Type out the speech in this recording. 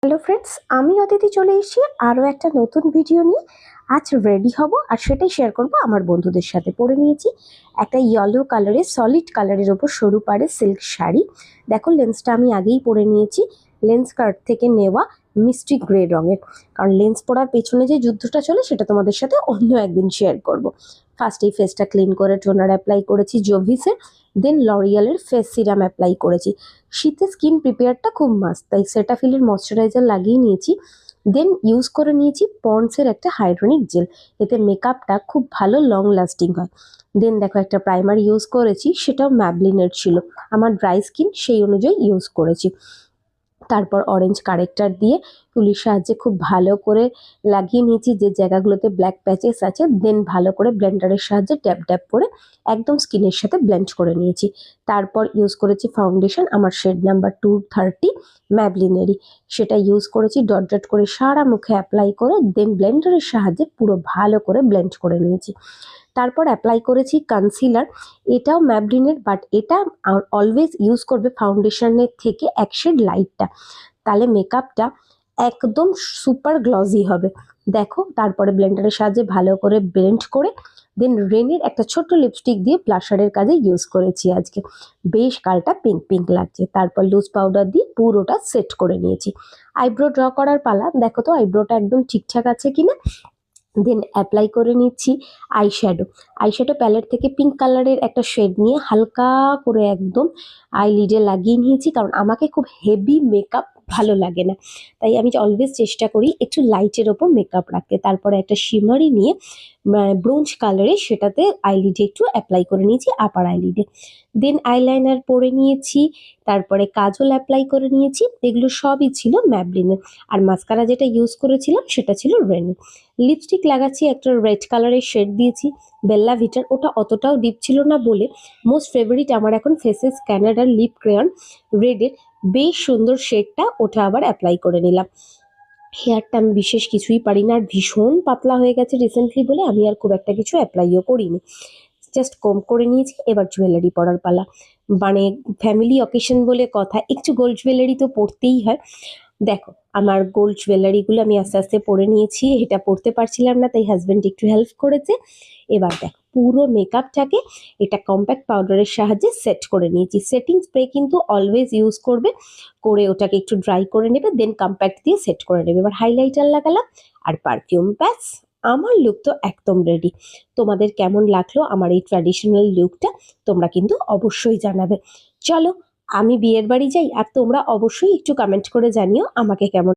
Hello friends, আমি অদিতি চলে এসেছি আরও একটা নতুন ভিডিও নিয়ে। আজ রেডি হব আর সেটাই শেয়ার করব আমার বন্ধুদের সাথে। পরে নিয়েছি একটা ইয়েলো কালারের সলিড কালারের ওপর সরু পাড়ের সিল্ক শাড়ি। দেখো লেন্সটা আমি আগেই পরে নিয়েছি, লেন্স কার্ট থেকে নেওয়া মিষ্টি গ্রে রঙের। কারণ লেন্স পরার পেছনে যে যুদ্ধটা চলে সেটা তোমাদের সাথে অন্য একদিন শেয়ার করব। ফার্স্টেই ফেসটা ক্লিন করে টোনার অ্যাপ্লাই করেছি জোভিসের, দেন লরিয়ালের ফেস সিরাম অ্যাপ্লাই করেছি। শীতে স্কিন প্রিপেয়ারটা খুব মাস্ট, তাই সেটাফিলের ময়শ্চারাইজার লাগিয়ে নিয়েছি। দেন ইউজ করে নিয়েছি পন্ডসের একটা হাইড্রোনিক জেল, এতে মেকআপটা খুব ভালো লং লাস্টিং হয়। দেন দেখো একটা প্রাইমার ইউজ করেছি, সেটাও ম্যাবলিনের ছিল, আমার ড্রাই স্কিন সেই অনুযায়ী ইউজ করেছি। তারপর অরেঞ্জ কারেক্টার দিয়ে তুলির সাহায্যে খুব ভালো করে লাগিয়ে নিয়েছি যে জায়গাগুলোতে ব্ল্যাক প্যাচেস আছে। দেন ভালো করে ব্লেন্ডারের সাহায্যে ট্যাপ ট্যাপ করে একদম স্কিনের সাথে ব্লেন্ড করে নিয়েছি। তারপর ইউজ করেছি ফাউন্ডেশন, আমার শেড নাম্বার 230 ম্যাবলিনেরই, সেটা ইউজ করেছি। ডট ডট করে সারা মুখে অ্যাপ্লাই করে দেন ব্লেন্ডারের সাহায্যে পুরো ভালো করে ব্লেন্ড করে নিয়েছি। তারপর অ্যাপ্লাই করেছি কনসিলার, এটাও ম্যাবলিনের, বাট এটা অলওয়েজ ইউজ করবে ফাউন্ডেশনের থেকে এক শেড লাইটটা, তাহলে মেকআপটা একদম সুপার গ্লসি হবে। দেখো তারপরে ব্লেন্ডারের সাহায্যে ভালো করে ব্লেন্ড করে দেন রেনের একটা ছোট্ট লিপস্টিক দিয়ে ব্লাশারের কাজে ইউজ করেছি আজকে, বেশ গালটা পিঙ্ক পিঙ্ক লাগছে। তারপর লুজ পাউডার দিয়ে পুরোটা সেট করে নিয়েছি। আইব্রো ড্র করার পালা, দেখো তো আইব্রোটা একদম ঠিকঠাক আছে কিনা। দেন অ্যাপ্লাই করে নিচ্ছি আইশ্যাডো। আইশ্যাডো প্যালেট থেকে পিঙ্ক কালারের একটা শেড নিয়ে হালকা করে একদম আইলিডে লাগিয়ে নিয়েছি, কারণ আমাকে খুব হেভি মেকআপ ভালো লাগে না, তাই আমি অলওয়েজ চেষ্টা করি একটু লাইটের ওপর মেকআপ রাখতে। তারপরে একটা শিমারি নিয়ে ব্রোঞ্জ কালারে সেটাতে আইলিডে একটু অ্যাপ্লাই করে নিয়েছি, আপার আইলিডে। দেন আইলাইনার পরে নিয়েছি, তারপরে কাজল অ্যাপ্লাই করে নিয়েছি। এগুলো সবই ছিল ম্যাবলিনের। আর মাস্কারা যেটা ইউজ করেছিলাম সেটা ছিল রেনের। লিপস্টিক লাগাচ্ছি, একটা রেড কালারের শেড দিয়েছি বেল্লা ভিটার, ওটা অতটাও ডিপ ছিল না বলে মোস্ট ফেভারিট আমার এখন ফেসেস ক্যানাডার লিপ ক্রেয়ন রেডের বেশ সুন্দর শেডটা, ওটা আবার অ্যাপ্লাই করে নিলাম। হেয়ারটা আমি বিশেষ কিছুই পারি না, আর ভীষণ পাতলা হয়ে গেছে রিসেন্টলি বলে আমি আর খুব একটা কিছু অ্যাপ্লাইও করিনি, জাস্ট কম করে নিয়েছি। এবার জুয়েলারি পরার পালা, মানে ফ্যামিলি অকেশন বলে কথা, একটু গোল্ড জুয়েলারি তো পরতেই হয়। দেখো আমার গোল্ড জুয়েলারিগুলো আমি আস্তে আস্তে পরে নিয়েছি, এটা পরতে পারছিলাম না তাই হাজব্যান্ড একটু হেল্প করেছে। এবার দেখো পুরো মেকআপটাকে এটা কম্প্যাক্ট পাউডারের সাহায্যে সেট করে নিয়েছি। সেটিং স্প্রে কিন্তু অলওয়েজ ইউজ করবে, করে ওটাকে একটু ড্রাই করে নেবে, দেন কম্প্যাক্ট দিয়ে সেট করে নেবে। এবার হাইলাইটার লাগালাম আর পারফিউম, ব্যাস আমার লুক তো একদম রেডি। তোমাদের কেমন লাগলো আমার এই ট্র্যাডিশনাল লুকটা তোমরা কিন্তু অবশ্যই জানাবে। চলো আমি বিয়ের বাড়ি যাই, আর তোমরা অবশ্যই একটু কমেন্ট করে জানিও আমাকে কেমন